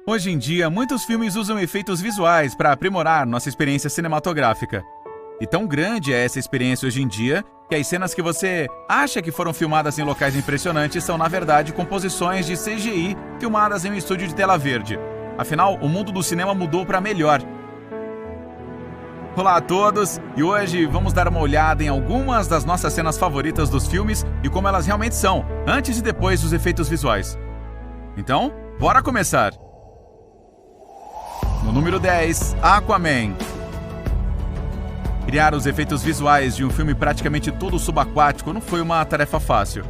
Hoje em dia, muitos filmes usam efeitos visuais para aprimorar nossa experiência cinematográfica. E tão grande é essa experiência hoje em dia, que as cenas que você acha que foram filmadas em locais impressionantes são, na verdade, composições de CGI filmadas em um estúdio de tela verde. Afinal, o mundo do cinema mudou para melhor. Olá a todos, e hoje vamos dar uma olhada em algumas das nossas cenas favoritas dos filmes e como elas realmente são, antes e depois dos efeitos visuais. Então, bora começar! No número 10, Aquaman. Criar os efeitos visuais de um filme praticamente todo subaquático não foi uma tarefa fácil.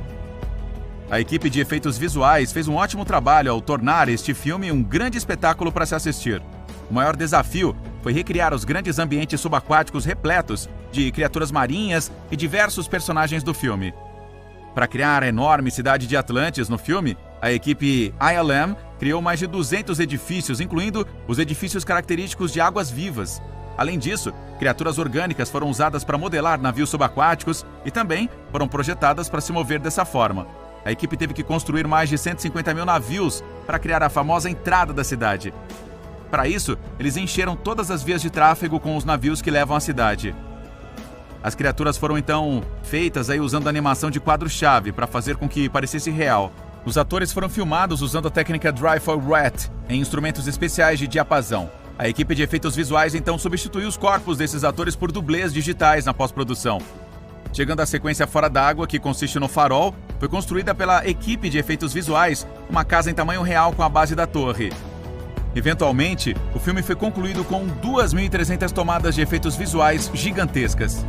A equipe de efeitos visuais fez um ótimo trabalho ao tornar este filme um grande espetáculo para se assistir. O maior desafio foi recriar os grandes ambientes subaquáticos repletos de criaturas marinhas e diversos personagens do filme. Para criar a enorme cidade de Atlantis no filme, a equipe ILM criou mais de 200 edifícios, incluindo os edifícios característicos de águas vivas. Além disso, criaturas orgânicas foram usadas para modelar navios subaquáticos e também foram projetadas para se mover dessa forma. A equipe teve que construir mais de 150 mil navios para criar a famosa entrada da cidade. Para isso, eles encheram todas as vias de tráfego com os navios que levam à cidade. As criaturas foram então feitas usando animação de quadro-chave para fazer com que parecesse real. Os atores foram filmados usando a técnica Dry for Wet em instrumentos especiais de diapasão. A equipe de efeitos visuais então substituiu os corpos desses atores por dublês digitais na pós-produção. Chegando à sequência fora d'água, que consiste no farol, foi construída pela equipe de efeitos visuais uma casa em tamanho real com a base da torre. Eventualmente, o filme foi concluído com 2.300 tomadas de efeitos visuais gigantescas.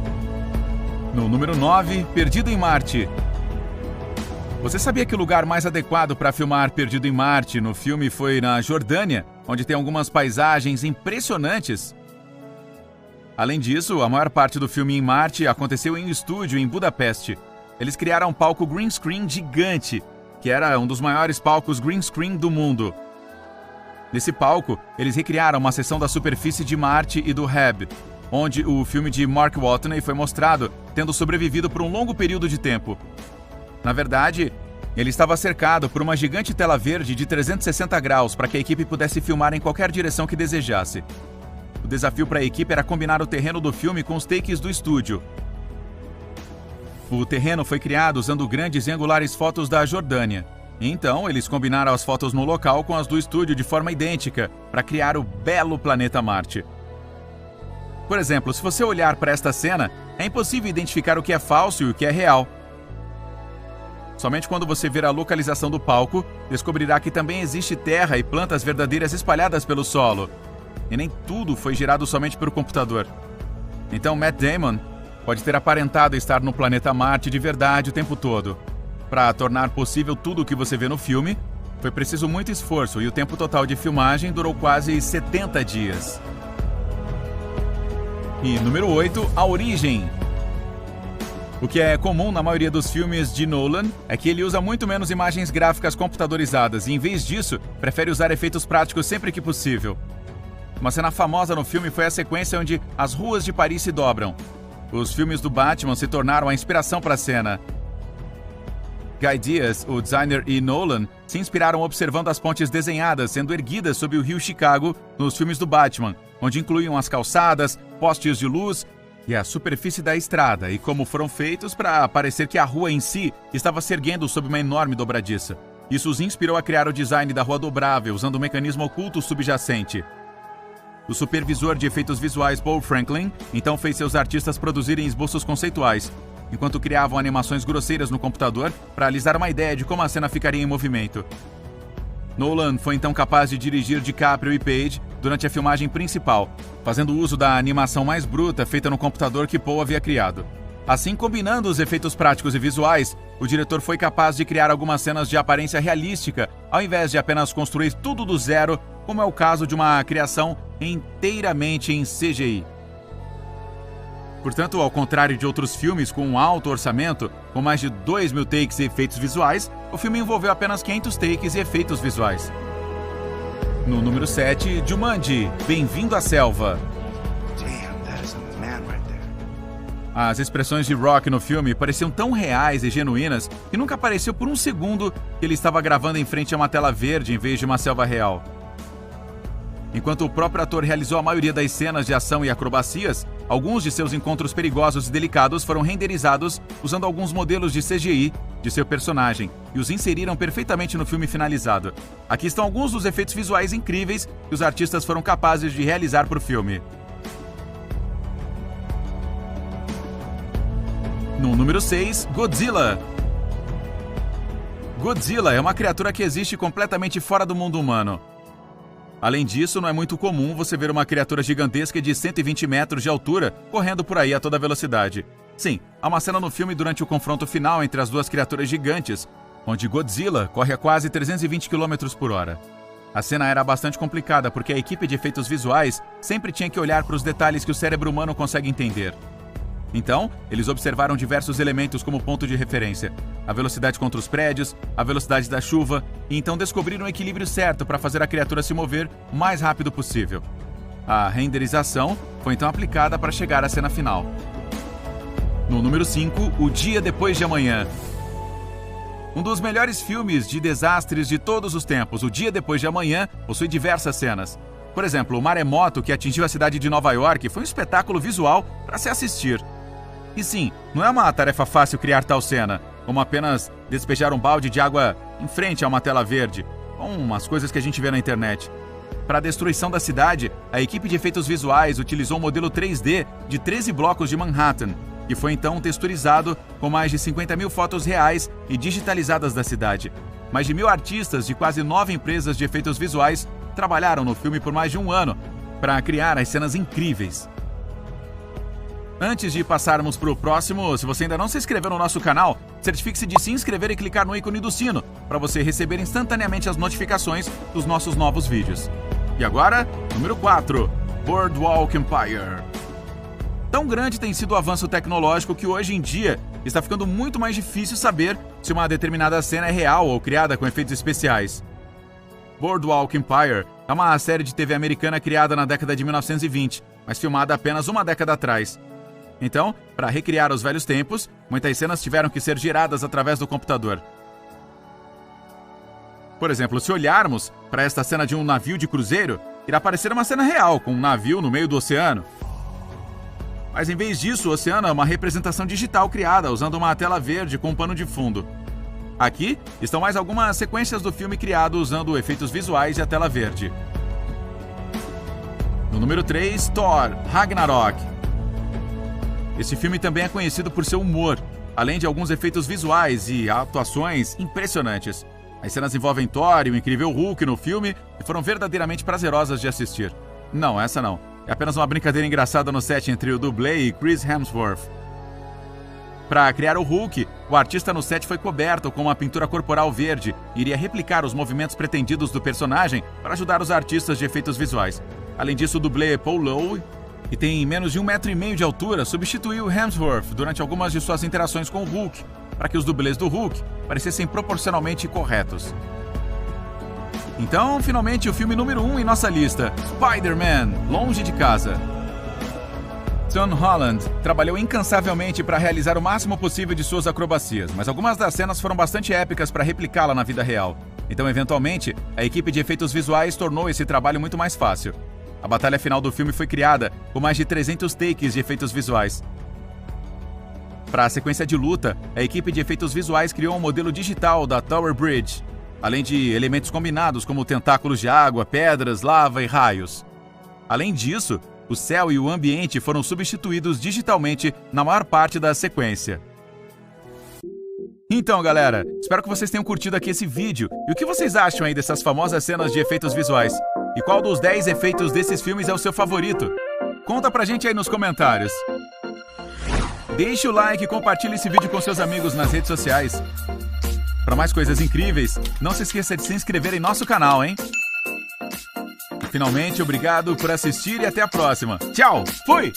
No número 9, Perdido em Marte. Você sabia que o lugar mais adequado para filmar Perdido em Marte no filme foi na Jordânia, onde tem algumas paisagens impressionantes? Além disso, a maior parte do filme em Marte aconteceu em um estúdio em Budapeste. Eles criaram um palco green screen gigante, que era um dos maiores palcos green screen do mundo. Nesse palco, eles recriaram uma seção da superfície de Marte e do Heb, onde o filme de Mark Watney foi mostrado, tendo sobrevivido por um longo período de tempo. Na verdade, ele estava cercado por uma gigante tela verde de 360 graus para que a equipe pudesse filmar em qualquer direção que desejasse. O desafio para a equipe era combinar o terreno do filme com os takes do estúdio. O terreno foi criado usando grandes e angulares fotos da Jordânia. Então, eles combinaram as fotos no local com as do estúdio de forma idêntica para criar o belo planeta Marte. Por exemplo, se você olhar para esta cena, é impossível identificar o que é falso e o que é real. Somente quando você ver a localização do palco, descobrirá que também existe terra e plantas verdadeiras espalhadas pelo solo. E nem tudo foi gerado somente por computador. Então Matt Damon pode ter aparentado estar no planeta Marte de verdade o tempo todo. Para tornar possível tudo o que você vê no filme, foi preciso muito esforço e o tempo total de filmagem durou quase 70 dias. E número 8, A Origem. O que é comum na maioria dos filmes de Nolan é que ele usa muito menos imagens gráficas computadorizadas e, em vez disso, prefere usar efeitos práticos sempre que possível. Uma cena famosa no filme foi a sequência onde as ruas de Paris se dobram. Os filmes do Batman se tornaram a inspiração para a cena. Guy Diaz, o designer, e Nolan se inspiraram observando as pontes desenhadas sendo erguidas sob o rio Chicago nos filmes do Batman, onde incluíam as calçadas, postes de luz e a superfície da estrada, e como foram feitos para parecer que a rua em si estava se erguendo sob uma enorme dobradiça. Isso os inspirou a criar o design da rua dobrável, usando um mecanismo oculto subjacente. O supervisor de efeitos visuais Paul Franklin então fez seus artistas produzirem esboços conceituais, enquanto criavam animações grosseiras no computador para lhes dar uma ideia de como a cena ficaria em movimento. Nolan foi então capaz de dirigir DiCaprio e Page durante a filmagem principal, fazendo uso da animação mais bruta feita no computador que Paul havia criado. Assim, combinando os efeitos práticos e visuais, o diretor foi capaz de criar algumas cenas de aparência realística, ao invés de apenas construir tudo do zero, como é o caso de uma criação inteiramente em CGI. Portanto, ao contrário de outros filmes com um alto orçamento, com mais de 2.000 takes e efeitos visuais, o filme envolveu apenas 500 takes e efeitos visuais. No número 7, Jumanji, Bem-vindo à Selva. As expressões de Rock no filme pareciam tão reais e genuínas que nunca pareceu por um segundo que ele estava gravando em frente a uma tela verde em vez de uma selva real. Enquanto o próprio ator realizou a maioria das cenas de ação e acrobacias, alguns de seus encontros perigosos e delicados foram renderizados usando alguns modelos de CGI de seu personagem e os inseriram perfeitamente no filme finalizado. Aqui estão alguns dos efeitos visuais incríveis que os artistas foram capazes de realizar para o filme. No número 6, Godzilla. Godzilla é uma criatura que existe completamente fora do mundo humano. Além disso, não é muito comum você ver uma criatura gigantesca de 120 metros de altura correndo por aí a toda velocidade. Sim, há uma cena no filme durante o confronto final entre as duas criaturas gigantes, onde Godzilla corre a quase 320 km por hora. A cena era bastante complicada porque a equipe de efeitos visuais sempre tinha que olhar para os detalhes que o cérebro humano consegue entender. Então, eles observaram diversos elementos como ponto de referência: a velocidade contra os prédios, a velocidade da chuva, e então descobriram o equilíbrio certo para fazer a criatura se mover o mais rápido possível. A renderização foi então aplicada para chegar à cena final. No número 5, O Dia Depois de Amanhã. Um dos melhores filmes de desastres de todos os tempos, O Dia Depois de Amanhã, possui diversas cenas. Por exemplo, o maremoto que atingiu a cidade de Nova York foi um espetáculo visual para se assistir. E sim, não é uma tarefa fácil criar tal cena, como apenas despejar um balde de água em frente a uma tela verde, ou umas coisas que a gente vê na internet. Para a destruição da cidade, a equipe de efeitos visuais utilizou um modelo 3D de 13 blocos de Manhattan, que foi então texturizado com mais de 50 mil fotos reais e digitalizadas da cidade. Mais de 1.000 artistas de quase 9 empresas de efeitos visuais trabalharam no filme por mais de um ano para criar as cenas incríveis. Antes de passarmos para o próximo, se você ainda não se inscreveu no nosso canal, certifique-se de se inscrever e clicar no ícone do sino para você receber instantaneamente as notificações dos nossos novos vídeos. E agora, número 4, Boardwalk Empire. Tão grande tem sido o avanço tecnológico que hoje em dia está ficando muito mais difícil saber se uma determinada cena é real ou criada com efeitos especiais. Boardwalk Empire é uma série de TV americana criada na década de 1920, mas filmada apenas uma década atrás. Então, para recriar os velhos tempos, muitas cenas tiveram que ser geradas através do computador. Por exemplo, se olharmos para esta cena de um navio de cruzeiro, irá parecer uma cena real, com um navio no meio do oceano. Mas em vez disso, o oceano é uma representação digital criada usando uma tela verde com um pano de fundo. Aqui estão mais algumas sequências do filme criado usando efeitos visuais e a tela verde. No número 3, Thor: Ragnarok. Este filme também é conhecido por seu humor, além de alguns efeitos visuais e atuações impressionantes. As cenas envolvem Thor e o incrível Hulk no filme e foram verdadeiramente prazerosas de assistir. Não, essa não. É apenas uma brincadeira engraçada no set entre o dublê e Chris Hemsworth. Para criar o Hulk, o artista no set foi coberto com uma pintura corporal verde e iria replicar os movimentos pretendidos do personagem para ajudar os artistas de efeitos visuais. Além disso, o dublê Paul Lowe, que tem menos de 1,5 metro de altura, substituiu Hemsworth durante algumas de suas interações com o Hulk, para que os dublês do Hulk parecessem proporcionalmente corretos. Então, finalmente, o filme número 1 em nossa lista, Spider-Man: Longe de Casa. Tom Holland trabalhou incansavelmente para realizar o máximo possível de suas acrobacias, mas algumas das cenas foram bastante épicas para replicá-la na vida real. Então, eventualmente, a equipe de efeitos visuais tornou esse trabalho muito mais fácil. A batalha final do filme foi criada com mais de 300 takes de efeitos visuais. Para a sequência de luta, a equipe de efeitos visuais criou um modelo digital da Tower Bridge, além de elementos combinados como tentáculos de água, pedras, lava e raios. Além disso, o céu e o ambiente foram substituídos digitalmente na maior parte da sequência. Então, galera, espero que vocês tenham curtido aqui esse vídeo. E o que vocês acham aí dessas famosas cenas de efeitos visuais? E qual dos 10 efeitos desses filmes é o seu favorito? Conta pra gente aí nos comentários. Deixe o like e compartilhe esse vídeo com seus amigos nas redes sociais. Para mais coisas incríveis, não se esqueça de se inscrever em nosso canal, hein? Finalmente, obrigado por assistir e até a próxima. Tchau! Fui!